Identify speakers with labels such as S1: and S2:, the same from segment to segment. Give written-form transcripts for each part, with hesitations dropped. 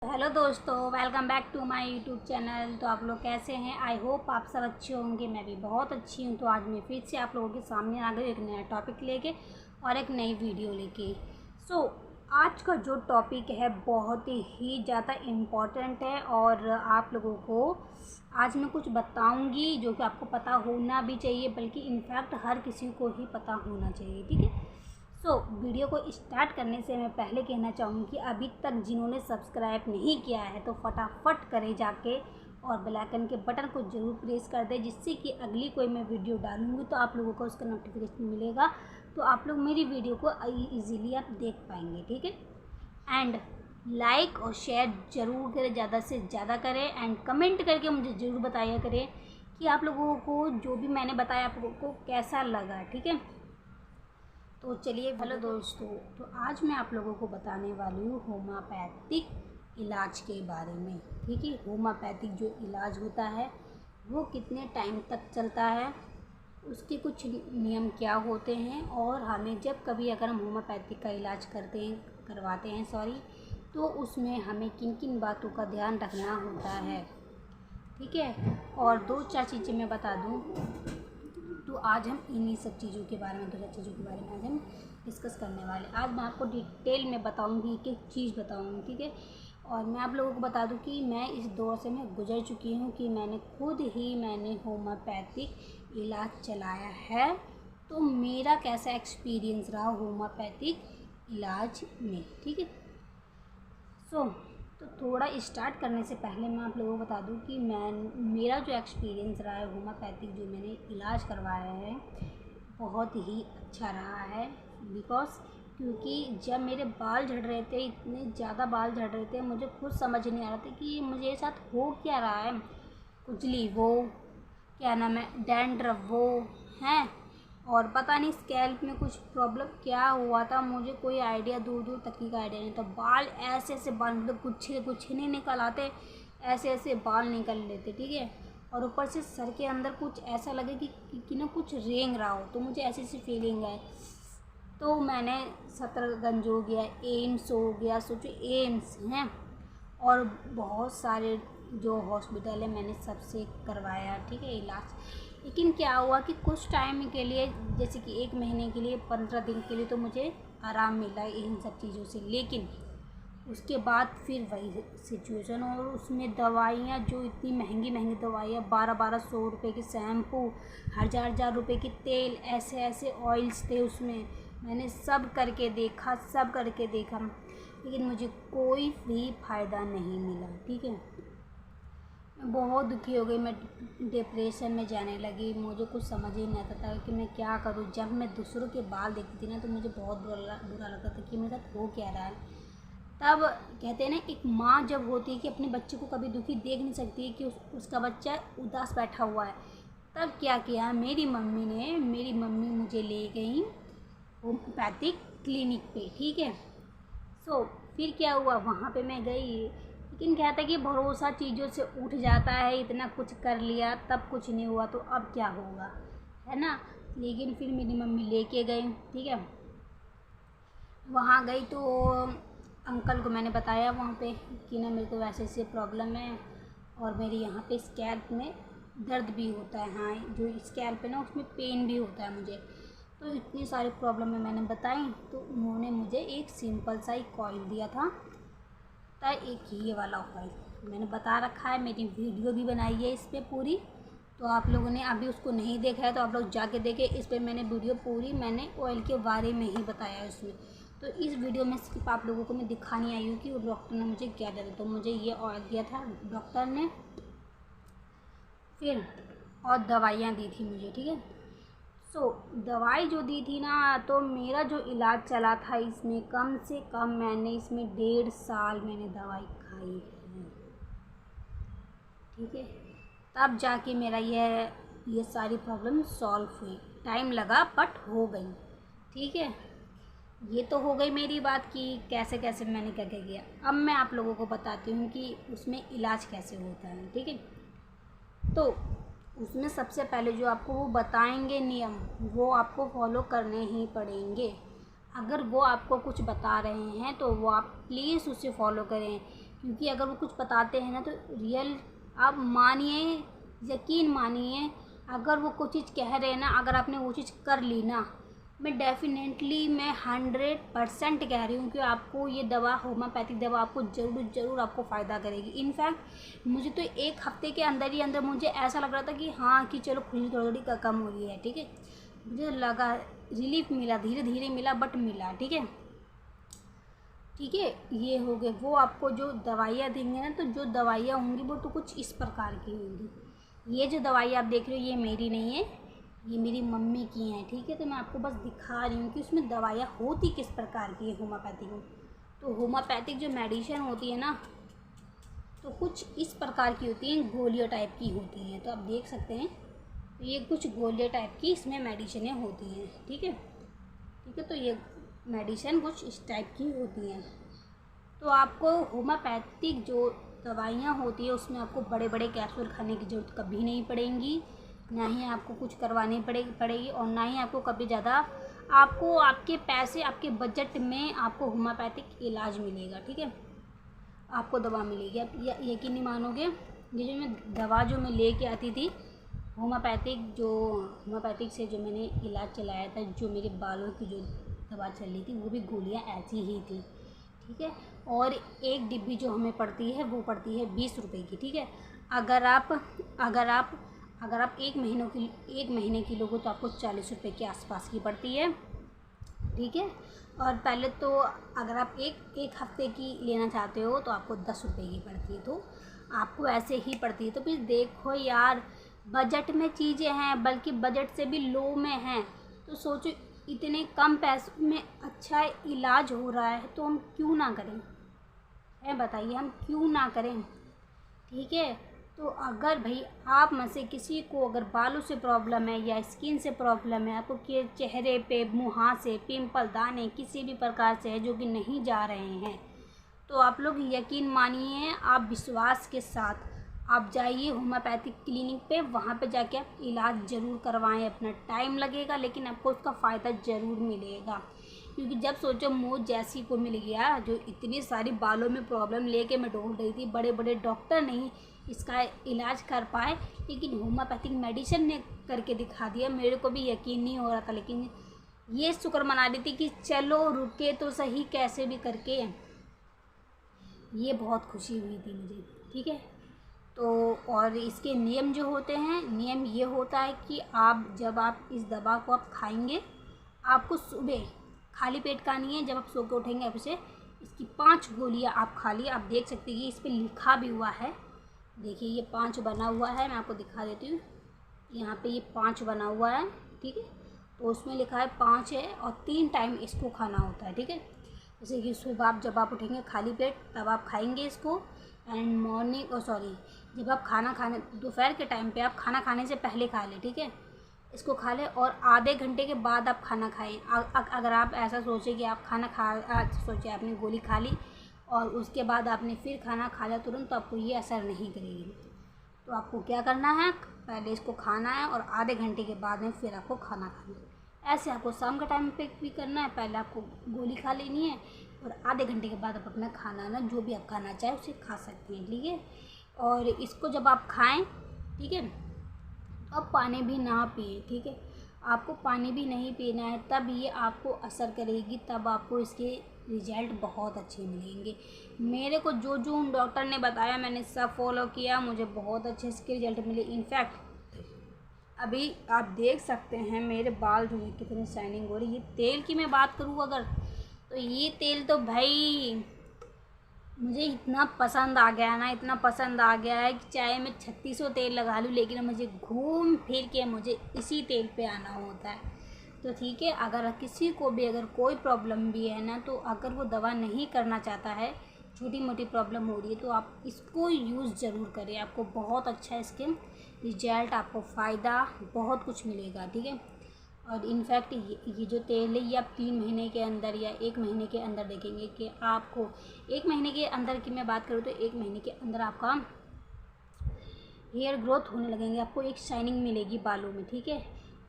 S1: Hello दोस्तों, welcome back to my YouTube channel. तो आप लोग कैसे हैं? आई होप आप सब अच्छे होंगे। मैं भी बहुत अच्छी हूँ। तो आज मैं फिर से आप लोगों के सामने आ गई एक नया टॉपिक लेके और एक नई वीडियो लेके। आज का जो टॉपिक है बहुत ही ज़्यादा इम्पॉर्टेंट है और आप लोगों को आज मैं कुछ बताऊँगी जो कि आपको पता होना भी चाहिए, बल्कि इनफैक्ट हर किसी को ही पता होना चाहिए। ठीक है। वीडियो को स्टार्ट करने से मैं पहले कहना चाहूँगी कि अभी तक जिन्होंने सब्सक्राइब नहीं किया है तो फटाफट करें जाके और बेल आइकन के बटन को ज़रूर प्रेस कर दें, जिससे कि अगली कोई मैं वीडियो डालूँगी तो आप लोगों को उसका नोटिफिकेशन मिलेगा। तो आप लोग मेरी वीडियो को ईज़िली आप देख पाएंगे। ठीक है। एंड लाइक और शेयर ज़रूर करें, ज़्यादा से ज़्यादा करें। एंड कमेंट करके मुझे ज़रूर बताया करें कि आप लोगों को जो भी मैंने बताया आप लोगों को कैसा लगा। ठीक है। तो चलिए, हेलो दोस्तों, तो आज मैं आप लोगों को बताने वाली हूँ होम्योपैथिक इलाज के बारे में। ठीक है। होम्योपैथिक जो इलाज होता है वो कितने टाइम तक चलता है, उसके कुछ नियम क्या होते हैं, और हमें जब कभी अगर हम होम्योपैथिक का इलाज करवाते हैं तो उसमें हमें किन किन बातों का ध्यान रखना होता है। ठीक है। और दो चार चीज़ें मैं बता दूँ तो आज हम इन्हीं सब चीज़ों के बारे में, दो चार चीज़ों के बारे में आज हम डिस्कस करने वाले। आज मैं आपको डिटेल में बताऊंगी, एक एक चीज़ बताऊंगी। ठीक है। और मैं आप लोगों को बता दूं कि मैं इस दौर से मैं गुजर चुकी हूं कि मैंने होम्योपैथिक इलाज चलाया है। तो मेरा कैसा एक्सपीरियंस रहा होम्योपैथिक इलाज में। ठीक है। तो थोड़ा स्टार्ट करने से पहले मैं आप लोगों को बता दूं कि मेरा जो एक्सपीरियंस रहा है होम्योपैथिक जो मैंने इलाज करवाया है बहुत ही अच्छा रहा है। क्योंकि जब मेरे बाल झड़ रहे थे, इतने ज़्यादा बाल झड़ रहे थे, मुझे खुद समझ नहीं आ रहा था कि मुझे साथ हो क्या रहा है। खुजली वो, क्या नाम है, डैंड्रफ वो हैं, और पता नहीं स्कैल्प में कुछ प्रॉब्लम क्या हुआ था, मुझे कोई आइडिया, दूर दूर तक की आइडिया नहीं था। बाल ऐसे ऐसे बाल, मतलब कुछ नहीं निकल आते, ऐसे ऐसे बाल निकल लेते। ठीक है। और ऊपर से सर के अंदर कुछ ऐसा लगे कि ना कुछ रेंग रहा हो, तो मुझे ऐसी ऐसी फीलिंग है। तो मैंने सतरगंज हो गया, एम्स हो गया, सोचो एम्स हैं, और बहुत सारे जो हॉस्पिटल है मैंने सबसे करवाया। ठीक है, इलाज। लेकिन क्या हुआ कि कुछ टाइम के लिए, जैसे कि 1 महीने के लिए, 15 दिन के लिए तो मुझे आराम मिला इन सब चीज़ों से। लेकिन उसके बाद फिर वही सिचुएशन, और उसमें दवाइयाँ जो इतनी महंगी महंगी दवाइयाँ, 1200 रुपये के शैम्पू, 1000 रुपये के तेल, ऐसे ऐसे ऑयल्स थे उसमें। मैंने सब करके देखा, लेकिन मुझे कोई भी फ़ायदा नहीं मिला। ठीक है। मैं बहुत दुखी हो गई, मैं डिप्रेशन में जाने लगी, मुझे कुछ समझ ही नहीं आता था कि मैं क्या करूं। जब मैं दूसरों के बाल देखती थी ना तो मुझे बहुत बुरा लगता था कि मेरे साथ हो क्या रहा है। तब कहते हैं ना, एक माँ जब होती है कि अपने बच्चे को कभी दुखी देख नहीं सकती कि उसका बच्चा उदास बैठा हुआ है, तब क्या किया, मेरी मम्मी मुझे ले गई होम्योपैथिक क्लिनिक पे। ठीक है। फिर क्या हुआ, वहाँ पे मैं गई, लेकिन क्या था कि भरोसा चीज़ों से उठ जाता है। इतना कुछ कर लिया तब कुछ नहीं हुआ तो अब क्या होगा, है ना। लेकिन फिर मेरी मम्मी लेके गई। ठीक है। वहाँ गई तो अंकल को मैंने बताया वहाँ पे कि ना मेरे को वैसे ऐसे प्रॉब्लम है, और मेरे यहाँ पे स्कैल्प में दर्द भी होता है। हाँ, जो स्कैल्प है ना उसमें पेन भी होता है मुझे। तो इतनी सारी प्रॉब्लम में मैंने बताई, तो उन्होंने मुझे एक सिंपल सा एक ऑयल दिया था। एक ये वाला ऑयल मैंने बता रखा है, मेरी वीडियो भी बनाई है इस पर पूरी। तो आप लोगों ने अभी उसको नहीं देखा है तो आप लोग जाके देखें। इस पर मैंने वीडियो पूरी, मैंने ऑयल के बारे में ही बताया है उसमें। तो इस वीडियो में सिर्फ आप लोगों को मैं दिखाने आई हूँ कि वो डॉक्टर ने मुझे क्या दिया था। तो मुझे ये ऑयल दिया था डॉक्टर ने, फिर और दवाइयाँ दी थी मुझे। ठीक है। दवाई जो दी थी ना, तो मेरा जो इलाज चला था इसमें, कम से कम मैंने इसमें 1.5 साल मैंने दवाई खाई है। ठीक है। तब जाके मेरा ये सारी प्रॉब्लम सॉल्व हुई। टाइम लगा बट हो गई। ठीक है। ये तो हो गई मेरी बात कि कैसे कैसे मैंने क्या क्या किया। अब मैं आप लोगों को बताती हूँ कि उसमें इलाज कैसे होता है। ठीक है। तो उसमें सबसे पहले जो आपको वो बताएंगे नियम, वो आपको फॉलो करने ही पड़ेंगे। अगर वो आपको कुछ बता रहे हैं तो वो आप प्लीज़ उसे फॉलो करें, क्योंकि अगर वो कुछ बताते हैं ना तो रियल आप मानिए, यकीन मानिए, अगर वो कोई चीज़ कह रहे हैं ना, अगर आपने वो चीज़ कर ली ना, मैं डेफ़िनेटली मैं 100% कह रही हूँ कि आपको ये दवा, होम्योपैथिक दवा आपको ज़रूर आपको फ़ायदा करेगी। इनफैक्ट मुझे तो 1 हफ़्ते के अंदर ही अंदर मुझे ऐसा लग रहा था कि हाँ, कि चलो खुजली थोड़ी थोड़ी कम हो रही है, ठीक है। मुझे लगा रिलीफ मिला, धीरे धीरे मिला, बट मिला, ठीक है। ठीक है, ये हो गए। वो आपको जो दवाइयाँ देंगे ना, तो जो दवाइयाँ होंगी वो तो कुछ इस प्रकार की होंगी। ये जो दवाई आप देख रहे हो ये मेरी नहीं है, ये मेरी मम्मी की हैं, ठीक है। तो मैं आपको बस दिखा रही हूँ कि उसमें दवाइयाँ होती किस प्रकार की है होम्योपैथिक में। तो होम्योपैथिक जो मेडिसिन होती है ना, तो कुछ इस प्रकार की होती हैं, गोलियों टाइप की होती हैं। तो आप देख सकते हैं, तो ये कुछ गोलियों टाइप की इसमें मेडिसिनें होती हैं, ठीक है। ठीक है, तो ये मेडिसिन कुछ इस टाइप की होती हैं। तो आपको होम्योपैथिक जो दवाइयाँ होती है उसमें आपको बड़े बड़े कैप्सूल खाने की ज़रूरत कभी नहीं पड़ेगी, ना ही आपको कुछ करवानी पड़ेगी, और ना ही आपको कभी ज़्यादा आपको आपके पैसे, आपके बजट में आपको होम्योपैथिक इलाज मिलेगा, ठीक है। आपको दवा मिलेगी। आप यकीन नहीं मानोगे, ये जो मैं दवा जो मैं लेके आती थी होम्योपैथिक से जो मैंने इलाज चलाया था, जो मेरे बालों की जो दवा चल रही थी, वो भी गोलियां ऐसी ही थी, ठीक है। और एक डिब्बी जो हमें पड़ती है वो पड़ती है 20 रुपये की, ठीक है। अगर आप 1 महीने की लोगे तो आपको 40 रुपये के आसपास की पड़ती है, ठीक है। और पहले तो अगर आप एक हफ़्ते की लेना चाहते हो तो आपको 10 रुपये की पड़ती है, तो आपको ऐसे ही पड़ती है। तो फिर देखो यार, बजट में चीज़ें हैं, बल्कि बजट से भी लो में हैं, तो सोचो इतने कम पैसों में अच्छा इलाज हो रहा है तो हम क्यों ना करें, है बताइए, हम क्यों ना करें, ठीक है। तो अगर भाई आप में से किसी को अगर बालों से प्रॉब्लम है या स्किन से प्रॉब्लम है, आपको के चेहरे पे मुँह से पिंपल दाने किसी भी प्रकार से है जो कि नहीं जा रहे हैं, तो आप लोग यकीन मानिए, आप विश्वास के साथ आप जाइए होम्योपैथिक क्लिनिक पे, वहाँ पे जाके आप इलाज ज़रूर करवाएं। अपना टाइम लगेगा लेकिन आपको उसका फ़ायदा ज़रूर मिलेगा। क्योंकि जब सोचो मुझ जैसी को मिल गया जो इतनी सारी बालों में प्रॉब्लम लेके मैं ढूंढ रही थी, बड़े बड़े डॉक्टर नहीं इसका इलाज कर पाए, लेकिन होम्योपैथिक मेडिसिन ने करके दिखा दिया। मेरे को भी यकीन नहीं हो रहा था, लेकिन ये शुक्र मना रही थी कि चलो रुके तो सही, कैसे भी करके, ये बहुत खुशी हुई थी मुझे, ठीक है। तो और इसके नियम जो होते हैं, नियम ये होता है कि जब आप इस दवा को आप खाएंगे, आपको सुबह खाली पेट खानी है। जब आप सो के उठेंगे आप इसे, इसकी 5 गोलियां आप खा लिए। आप देख सकते हैं कि इस पर लिखा भी हुआ है, देखिए ये 5 बना हुआ है, मैं आपको दिखा देती हूँ। यहाँ पे ये 5 बना हुआ है, ठीक है। तो उसमें लिखा है 5 है और 3 टाइम इसको खाना होता है, ठीक है। जैसे कि सुबह जब आप उठेंगे खाली पेट तब आप खाएंगे इसको, एंड मॉर्निंग जब आप खाना खाने दोपहर के टाइम पे आप खाना खाने से पहले खा लें, ठीक है। इसको खा लें और आधे घंटे के बाद आप खाना खाएं। अगर आप ऐसा सोचें कि आप सोचिए आपने गोली खा ली और उसके बाद आपने फिर खाना खा लिया तुरंत, तो आपको ये असर नहीं करेगी। तो आपको क्या करना है, पहले इसको खाना है और आधे घंटे के बाद में फिर आपको खाना खाना है। ऐसे आपको शाम के टाइम पे भी करना है, पहले आपको गोली खा लेनी है और आधे घंटे के बाद आप अपना खाना ना जो भी आप खाना चाहें उसे खा सकते हैं, ठीक है। और इसको जब आप खाएं, ठीक है, तो आप पानी भी ना पिए, ठीक है। आपको पानी भी नहीं पीना है, तब ये आपको असर करेगी, तब आपको इसके रिजल्ट बहुत अच्छे मिलेंगे। मेरे को जो जो उन डॉक्टर ने बताया मैंने सब फॉलो किया, मुझे बहुत अच्छे इसके रिजल्ट मिले। इनफैक्ट अभी आप देख सकते हैं मेरे बाल जो है कितने शाइनिंग हो रही है। ये तेल की मैं बात करूँ अगर, तो ये तेल तो भाई मुझे इतना पसंद आ गया ना, इतना पसंद आ गया है कि चाहे मैं 3600 तेल लगा लूँ, लेकिन मुझे घूम फिर के मुझे इसी तेल पे आना होता है। तो ठीक है, अगर किसी को भी अगर कोई प्रॉब्लम भी है ना, तो अगर वो दवा नहीं करना चाहता है, छोटी मोटी प्रॉब्लम हो रही है, तो आप इसको यूज़ ज़रूर करें। आपको बहुत अच्छा इसके रिजल्ट, आपको फ़ायदा बहुत कुछ मिलेगा, ठीक है। और इनफैक्ट ये जो तेल है ये आप 3 महीने के अंदर या 1 महीने के अंदर देखेंगे कि आपको 1 महीने के अंदर की मैं बात करूँ तो 1 महीने के अंदर आपका हेयर ग्रोथ होने लगेंगे, आपको एक शाइनिंग मिलेगी बालों में, ठीक है।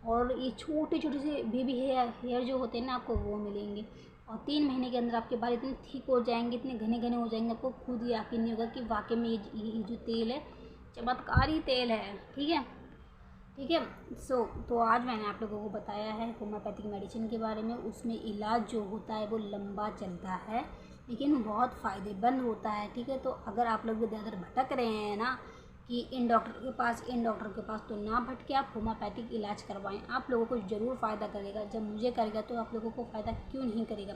S1: और ये छोटे छोटे से बेबी हेयर जो होते हैं ना, आपको वो मिलेंगे। और 3 महीने के अंदर आपके बाल इतने थिक हो जाएंगे, इतने घने घने हो जाएंगे, आपको खुद ही यकीन नहीं होगा कि वाकई में ये जो तेल है चमत्कारी तेल है। ठीक है, ठीक है। तो आज मैंने आप लोगों को बताया है होम्योपैथिक मेडिसिन के बारे में। उसमें इलाज जो होता है वो लंबा चलता है लेकिन बहुत फ़ायदेमंद होता है। ठीक है, तो अगर आप लोग इधर भटक रहे हैं ना कि इन डॉक्टर के पास, तो ना भटके, आप होम्योपैथिक इलाज करवाएं। आप लोगों को ज़रूर फ़ायदा करेगा। जब मुझे करेगा तो आप लोगों को फ़ायदा क्यों नहीं करेगा।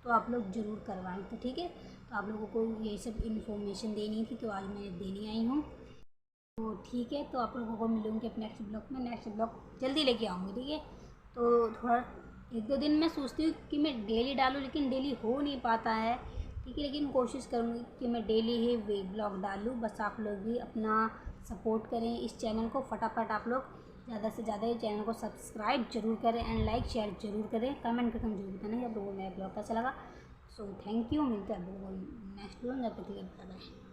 S1: तो आप लोग ज़रूर करवाएं। तो ठीक है, तो आप लोगों को यही सब इन्फॉर्मेशन देनी थी, तो आज मैं देने आई हूँ। तो ठीक है, तो आप लोगों को मिलूँगी अपने नेक्स्ट ब्लॉग में। नेक्स्ट ब्लॉग जल्दी लेके आऊँगी। ठीक है, तो थोड़ा 1-2 दिन मैं सोचती हूँ कि मैं डेली डालूँ, लेकिन डेली हो नहीं पाता है। ठीक है, लेकिन कोशिश करूँगी कि मैं डेली ही वे ब्लॉग डालूँ। बस आप लोग भी अपना सपोर्ट करें इस चैनल को। फटाफट आप लोग ज़्यादा से ज़्यादा इस चैनल को सब्सक्राइब जरूर करें एंड लाइक शेयर जरूर करें। कमेंट करके जरूर बताना कि आप लोगों को मेरा ब्लॉग कैसा लगा। So thank you. मिलते हैं आप लोगों को नेक्स्ट ब्लॉग। जब तक के लिए बाय बाय।